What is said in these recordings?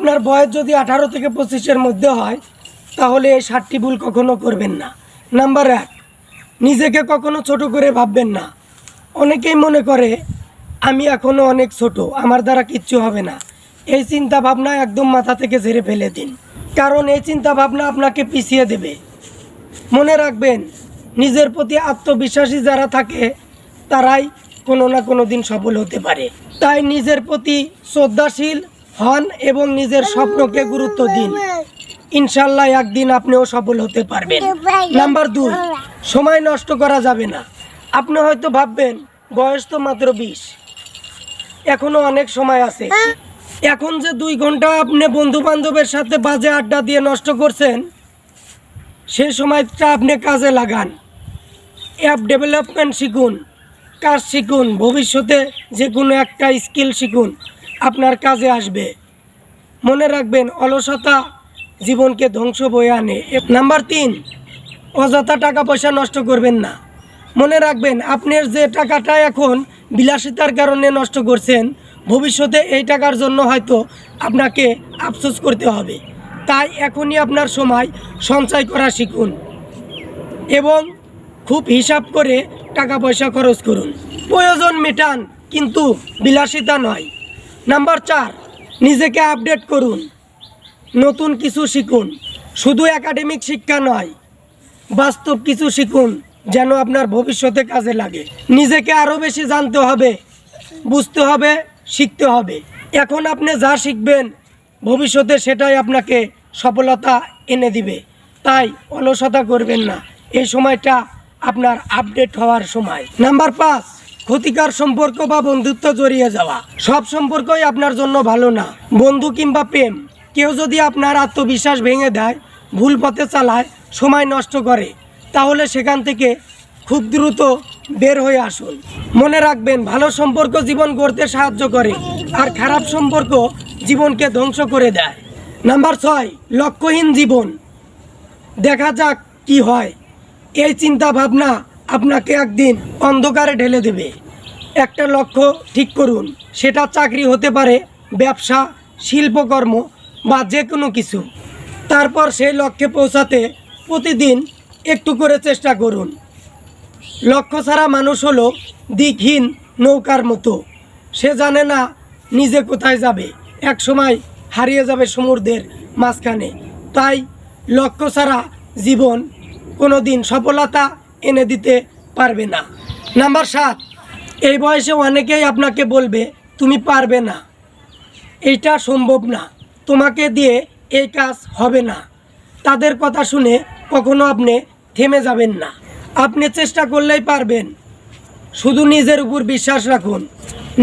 আপনার বয়স যদি 18 থেকে 25-এর মধ্যে হয় তাহলে এই 7টি ভুল কখনো করবেন না। নাম্বার 1, নিজেকে কখনো ছোট করে ভাববেন না। অনেকেই মনে করে আমি এখনও অনেক ছোট, আমার দ্বারা কিচ্ছু হবে না। এই চিন্তা ভাবনা একদম মাথা থেকে ঝেড়ে ফেলে দিন, কারণ এই চিন্তা ভাবনা আপনাকে পিছিয়ে দেবে। মনে রাখবেন, নিজের প্রতি আত্মবিশ্বাসী যারা থাকে তারাই কোনো না কোনো দিন সফল হতে পারে। তাই নিজের প্রতি শ্রদ্ধাশীল হন এবং নিজের স্বপ্নকে গুরুত্ব দিন। ইনশাল্লাহ একদিন আপনিও সফল হতে পারবেন। নাম্বার 2, সময় নষ্ট করা যাবে না। আপনি হয়তো ভাববেন বয়স তো মাত্র 20, এখনো অনেক সময় আছে। এখন যে 2 ঘন্টা আপনি বন্ধু বান্ধবের সাথে বাজে আড্ডা দিয়ে নষ্ট করছেন, সে সময়টা আপনি কাজে লাগান। অ্যাপ ডেভেলপমেন্ট শিখুন, কাজ শিখুন, ভবিষ্যতে যে কোনো একটা স্কিল শিখুন, আপনার কাজে আসবে। মনে রাখবেন, অলসতা জীবনকে ধ্বংস বয়ে আনে। নাম্বার 3, অযথা টাকা পয়সা নষ্ট করবেন না। মনে রাখবেন, আপনার যে টাকাটা এখন বিলাসিতার কারণে নষ্ট করছেন, ভবিষ্যতে এই টাকার জন্য হয়তো আপনাকে আফসোস করতে হবে। তাই এখনই আপনার সময় সঞ্চয় করা শিখুন এবং খুব হিসাব করে টাকা পয়সা খরচ করুন। প্রয়োজন মেটান, কিন্তু বিলাসিতা নয়। নাম্বার 4, নিজেকে আপডেট করুন, নতুন কিছু শিখুন। শুধু একাডেমিক শিক্ষা নয়, বাস্তব কিছু শিখুন যেন আপনার ভবিষ্যতে কাজে লাগে। নিজেকে আরও বেশি জানতে হবে, বুঝতে হবে, শিখতে হবে। এখন আপনি যা শিখবেন ভবিষ্যতে সেটাই আপনাকে সফলতা এনে দিবে। তাই অলসতা করবেন না, এই সময়টা আপনার আপডেট হওয়ার সময়। নাম্বার 5, ক্ষতিকর সম্পর্ক বা বন্ধুত্ব জড়িয়ে যাওয়া। সব সম্পর্কই আপনার জন্য ভালো না, বন্ধু কিংবা প্রেম। কেউ যদি আপনার আত্মবিশ্বাস ভেঙে দেয়, ভুল পথে চালায়, সময় নষ্ট করে, তাহলে সেখান থেকে খুব দ্রুত বের হয়ে আসুন। মনে রাখবেন, ভালো সম্পর্ক জীবন গড়তে সাহায্য করে, আর খারাপ সম্পর্ক জীবনকে ধ্বংস করে দেয়। নাম্বার 6, লক্ষ্যহীন জীবন। দেখা যাক কি হয়, এই চিন্তা ভাবনা আপনাকে একদিন অন্ধকারে ঢেলে দেবে। একটা লক্ষ্য ঠিক করুন, সেটা চাকরি হতে পারে, ব্যবসা, শিল্পকর্ম বা যে কোনো কিছু। তারপর সেই লক্ষ্যে পৌঁছাতে প্রতিদিন একটু করে চেষ্টা করুন। লক্ষ্য ছাড়া মানুষ হলো দিকহীন নৌকার মতো, সে জানে না নিজে কোথায় যাবে, এক সময় হারিয়ে যাবে সমুদ্রের মাঝখানে। তাই লক্ষ্য ছাড়া জীবন কোনো দিন সফলতা এনে দিতে পারবে না। নাম্বার 7, এই বয়সে অনেকেই আপনাকে বলবে তুমি পারবে না, এইটা সম্ভব না, তোমাকে দিয়ে এই কাজ হবে না। তাদের কথা শুনে কখনো আপনি থেমে যাবেন না। আপনি চেষ্টা করলেই পারবেন, শুধু নিজের উপর বিশ্বাস রাখুন।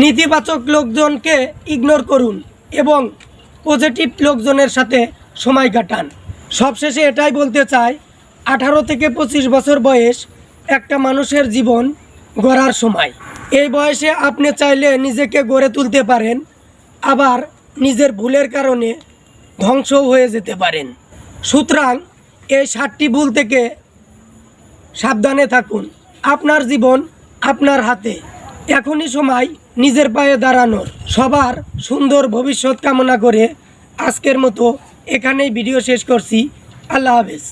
নেতিবাচক লোকজনকে ইগনোর করুন এবং পজিটিভ লোকজনের সাথে সময় কাটান। সবশেষে এটাই বলতে চাই, 18 থেকে 25 বছর বয়স একটা মানুষের জীবন গড়ার সময়। এই বয়সে আপনি চাইলে নিজেকে গড়ে তুলতে পারেন, আবার নিজের ভুলের কারণে ধ্বংসও হয়ে যেতে পারেন। সুতরাং এই 7টি ভুল থেকে সাবধানে থাকুন। আপনার জীবন আপনার হাতে, এখনই সময় নিজের পায়ে দাঁড়ানোর। সবার সুন্দর ভবিষ্যৎ কামনা করে আজকের মতো এখানেই ভিডিও শেষ করছি। আল্লাহ হাফেজ।